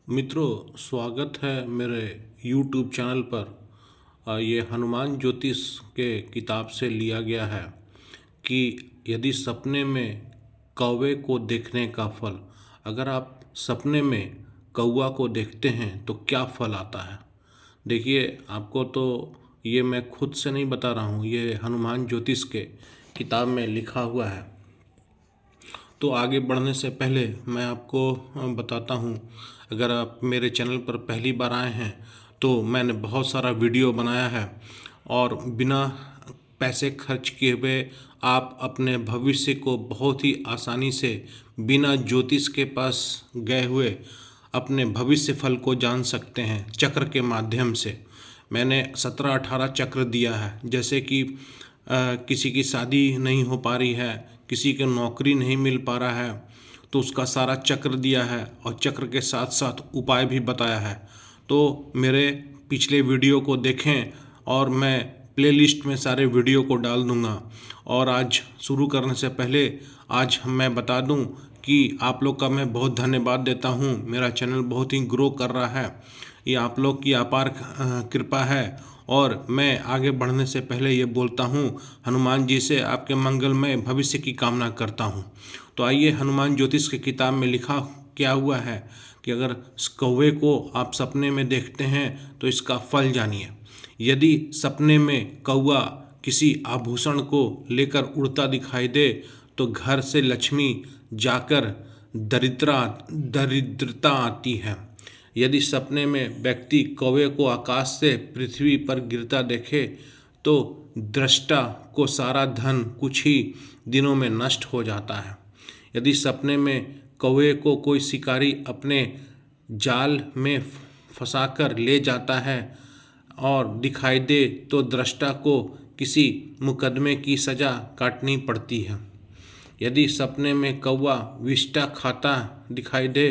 मित्रों, स्वागत है मेरे YouTube चैनल पर। ये हनुमान ज्योतिष के किताब से लिया गया है कि यदि सपने में कौवे को देखने का फल, अगर आप सपने में कौवा को देखते हैं तो क्या फल आता है। देखिए, आपको तो ये मैं खुद से नहीं बता रहा हूँ, ये हनुमान ज्योतिष के किताब में लिखा हुआ है। तो आगे बढ़ने से पहले मैं आपको बताता हूँ, अगर आप मेरे चैनल पर पहली बार आए हैं तो मैंने बहुत सारा वीडियो बनाया है और बिना पैसे खर्च किए हुए आप अपने भविष्य को बहुत ही आसानी से बिना ज्योतिष के पास गए हुए अपने भविष्य फल को जान सकते हैं चक्र के माध्यम से। मैंने 17-18 चक्र दिया है, जैसे कि किसी की शादी नहीं हो पा रही है, किसी को नौकरी नहीं मिल पा रहा है, तो उसका सारा चक्र दिया है और चक्र के साथ साथ उपाय भी बताया है। तो मेरे पिछले वीडियो को देखें और मैं प्लेलिस्ट में सारे वीडियो को डाल दूंगा। और आज शुरू करने से पहले आज मैं बता दूं कि आप लोग का मैं बहुत धन्यवाद देता हूं। मेरा चैनल बहुत ही ग्रो कर रहा है, ये आप लोग की अपार कृपा है। और मैं आगे बढ़ने से पहले ये बोलता हूँ, हनुमान जी से आपके मंगलमय भविष्य की कामना करता हूँ। तो आइए, हनुमान ज्योतिष की किताब में लिखा क्या हुआ है कि अगर कौवे को आप सपने में देखते हैं तो इसका फल जानिए। यदि सपने में कौवा किसी आभूषण को लेकर उड़ता दिखाई दे तो घर से लक्ष्मी जाकर दरिद्रता आती है। यदि सपने में व्यक्ति कौवे को आकाश से पृथ्वी पर गिरता देखे तो दृष्टा को सारा धन कुछ ही दिनों में नष्ट हो जाता है। यदि सपने में कौवे को कोई शिकारी अपने जाल में फंसाकर ले जाता है और दिखाई दे तो दृष्टा को किसी मुकदमे की सज़ा काटनी पड़ती है। यदि सपने में कौवा विष्ठा खाता दिखाई दे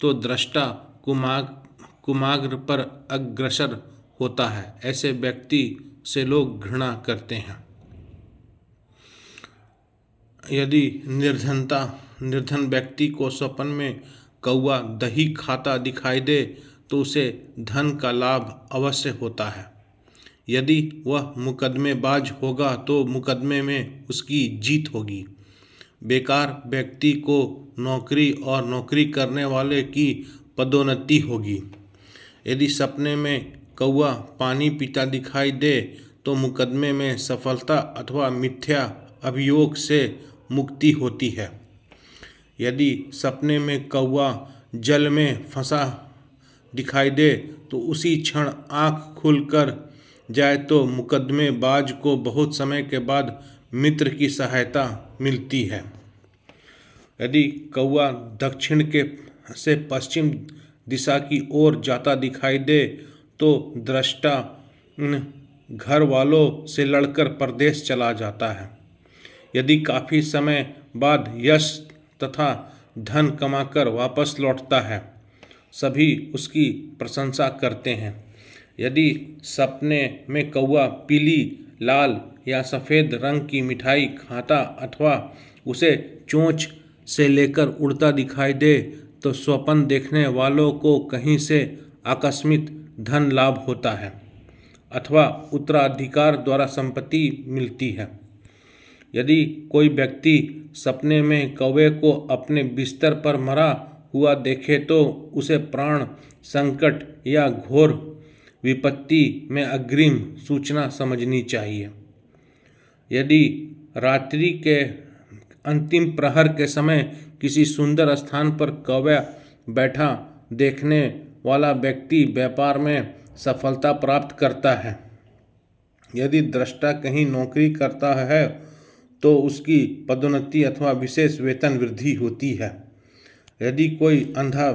तो दृष्टा कुमाग्र पर अग्रसर होता है। ऐसे व्यक्ति से लोग घृणा करते हैं। यदि निर्धन व्यक्ति को स्वप्न में कौवा दही खाता दिखाई दे तो उसे धन का लाभ अवश्य होता है। यदि वह मुकदमेबाज होगा तो मुकदमे में उसकी जीत होगी। बेकार व्यक्ति को नौकरी और नौकरी करने वाले की पदोन्नति होगी। यदि सपने में कौवा पानी पीता दिखाई दे तो मुकदमे में सफलता अथवा मिथ्या अभियोग से मुक्ति होती है। यदि सपने में कौवा जल में फंसा दिखाई दे तो उसी क्षण आँख खुलकर जाए तो मुकदमेबाज को बहुत समय के बाद मित्र की सहायता मिलती है। यदि कौवा दक्षिण से पश्चिम दिशा की ओर जाता दिखाई दे तो दृष्टा घर वालों से लड़कर परदेश चला जाता है। यदि काफ़ी समय बाद यश तथा धन कमाकर वापस लौटता है, सभी उसकी प्रशंसा करते हैं। यदि सपने में कौवा पीली, लाल या सफ़ेद रंग की मिठाई खाता अथवा उसे चोंच से लेकर उड़ता दिखाई दे तो स्वप्न देखने वालों को कहीं से आकस्मिक धन लाभ होता है अथवा उत्तराधिकार द्वारा संपत्ति मिलती है। यदि कोई व्यक्ति सपने में कौवे को अपने बिस्तर पर मरा हुआ देखे तो उसे प्राण संकट या घोर विपत्ति में अग्रिम सूचना समझनी चाहिए। यदि रात्रि के अंतिम प्रहर के समय किसी सुंदर स्थान पर कौवा बैठा देखने वाला व्यक्ति व्यापार में सफलता प्राप्त करता है। यदि दृष्टा कहीं नौकरी करता है तो उसकी पदोन्नति अथवा विशेष वेतन वृद्धि होती है। यदि कोई अंधा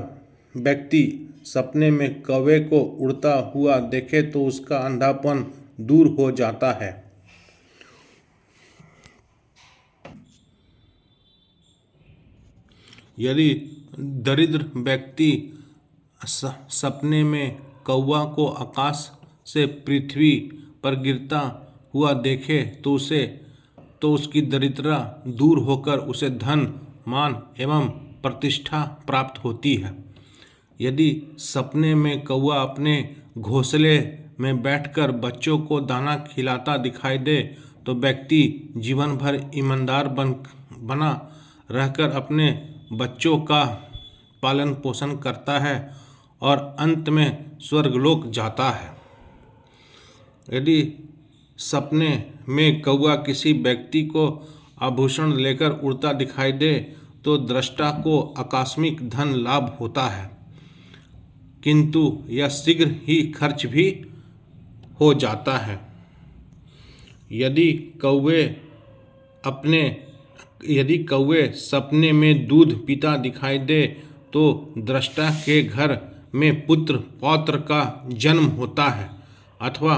व्यक्ति सपने में कौवे को उड़ता हुआ देखे तो उसका अंधापन दूर हो जाता है। यदि दरिद्र व्यक्ति सपने में कौवा को आकाश से पृथ्वी पर गिरता हुआ देखे तो उसकी दरिद्रता दूर होकर उसे धन, मान एवं प्रतिष्ठा प्राप्त होती है। यदि सपने में कौवा अपने घोंसले में बैठकर बच्चों को दाना खिलाता दिखाई दे तो व्यक्ति जीवन भर ईमानदार बना रहकर अपने बच्चों का पालन पोषण करता है और अंत में स्वर्गलोक जाता है। यदि सपने में कौवा किसी व्यक्ति को आभूषण लेकर उड़ता दिखाई दे तो दृष्टा को आकस्मिक धन लाभ होता है, किंतु यह शीघ्र ही खर्च भी हो जाता है। यदि कौवे सपने में दूध पीता दिखाई दे तो दृष्टा के घर में पुत्र पौत्र का जन्म होता है अथवा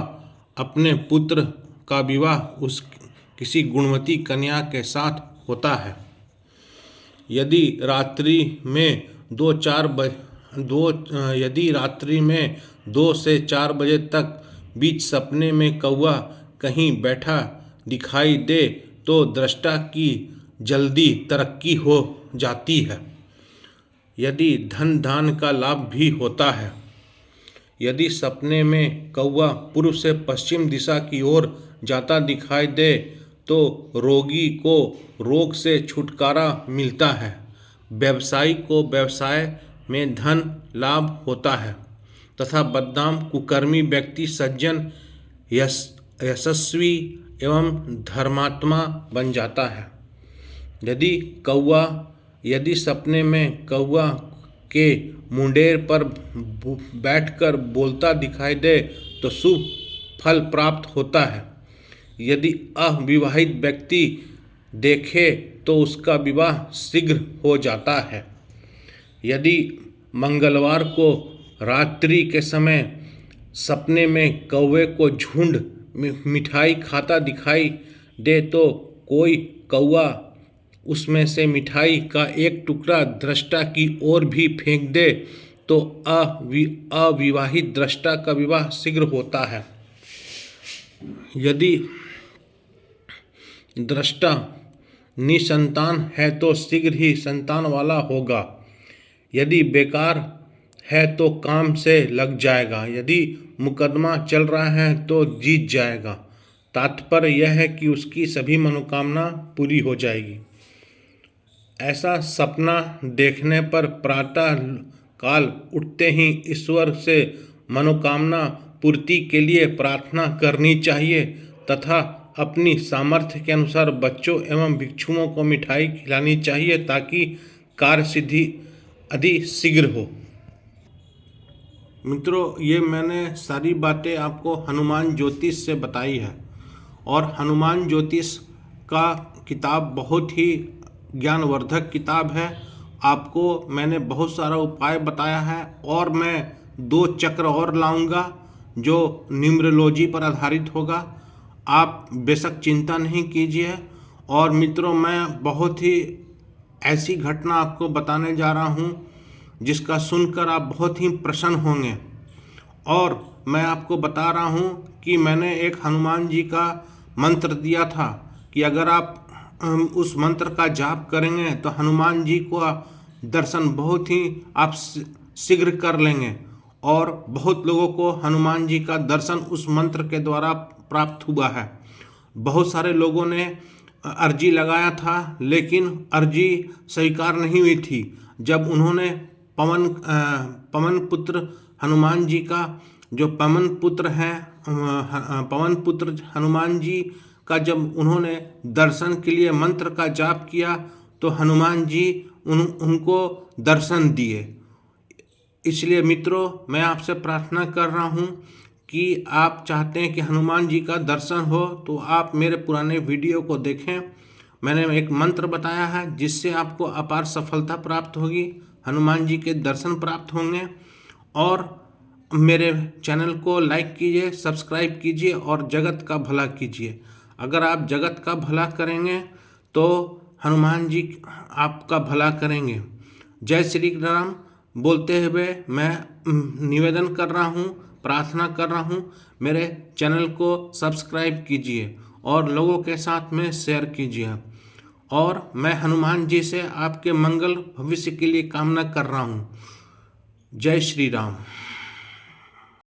अपने पुत्र का विवाह किसी गुणवती कन्या के साथ होता है। यदि रात्रि में 2 से 4 बजे तक बीच सपने में कौवा कहीं बैठा दिखाई दे तो दृष्टा की जल्दी तरक्की हो जाती है। यदि धन दान का लाभ भी होता है। यदि सपने में कौवा पूर्व से पश्चिम दिशा की ओर जाता दिखाई दे तो रोगी को रोग से छुटकारा मिलता है, व्यवसायी को व्यवसाय में धन लाभ होता है तथा बदनाम कुकर्मी व्यक्ति सज्जन यशस्वी एवं धर्मात्मा बन जाता है। यदि सपने में कौवा के मुंडेर पर बैठकर बोलता दिखाई दे तो शुभ फल प्राप्त होता है। यदि अविवाहित व्यक्ति देखे तो उसका विवाह शीघ्र हो जाता है। यदि मंगलवार को रात्रि के समय सपने में कौवे को झुंड मिठाई खाता दिखाई दे तो कोई कौवा उसमें से मिठाई का एक टुकड़ा दृष्टा की ओर भी फेंक दे तो अविवाहित दृष्टा का विवाह शीघ्र होता है। यदि दृष्टा निसंतान है तो शीघ्र ही संतान वाला होगा। यदि बेकार है तो काम से लग जाएगा। यदि मुकदमा चल रहा है तो जीत जाएगा। तात्पर्य यह है कि उसकी सभी मनोकामना पूरी हो जाएगी। ऐसा सपना देखने पर प्रातः काल उठते ही ईश्वर से मनोकामना पूर्ति के लिए प्रार्थना करनी चाहिए तथा अपनी सामर्थ्य के अनुसार बच्चों एवं भिक्षुओं को मिठाई खिलानी चाहिए ताकि कार्य सिद्धि अति शीघ्र हो। मित्रों, ये मैंने सारी बातें आपको हनुमान ज्योतिष से बताई है और हनुमान ज्योतिष का किताब बहुत ही ज्ञानवर्धक किताब है। आपको मैंने बहुत सारा उपाय बताया है और मैं 2 चक्र और लाऊंगा जो न्यूमरोलॉजी पर आधारित होगा। आप बेशक चिंता नहीं कीजिए। और मित्रों, मैं बहुत ही ऐसी घटना आपको बताने जा रहा हूँ जिसका सुनकर आप बहुत ही प्रसन्न होंगे। और मैं आपको बता रहा हूँ कि मैंने एक हनुमान जी का मंत्र दिया था कि अगर आप उस मंत्र का जाप करेंगे तो हनुमान जी को दर्शन बहुत ही आप शीघ्र कर लेंगे। और बहुत लोगों को हनुमान जी का दर्शन उस मंत्र के द्वारा प्राप्त हुआ है। बहुत सारे लोगों ने अर्जी लगाया था लेकिन अर्जी स्वीकार नहीं हुई थी। जब उन्होंने पवन पुत्र हनुमान जी का जो पवन पुत्र हैं पवन पुत्र हनुमान जी का जब उन्होंने दर्शन के लिए मंत्र का जाप किया तो हनुमान जी उनको दर्शन दिए। इसलिए मित्रों, मैं आपसे प्रार्थना कर रहा हूँ कि आप चाहते हैं कि हनुमान जी का दर्शन हो तो आप मेरे पुराने वीडियो को देखें। मैंने एक मंत्र बताया है जिससे आपको अपार सफलता प्राप्त होगी, हनुमान जी के दर्शन प्राप्त होंगे। और मेरे चैनल को लाइक कीजिए, सब्सक्राइब कीजिए और जगत का भला कीजिए। अगर आप जगत का भला करेंगे तो हनुमान जी आपका भला करेंगे। जय श्री राम बोलते हुए मैं निवेदन कर रहा हूँ, प्रार्थना कर रहा हूँ, मेरे चैनल को सब्सक्राइब कीजिए और लोगों के साथ में शेयर कीजिए। और मैं हनुमान जी से आपके मंगल भविष्य के लिए कामना कर रहा हूँ। जय श्री राम।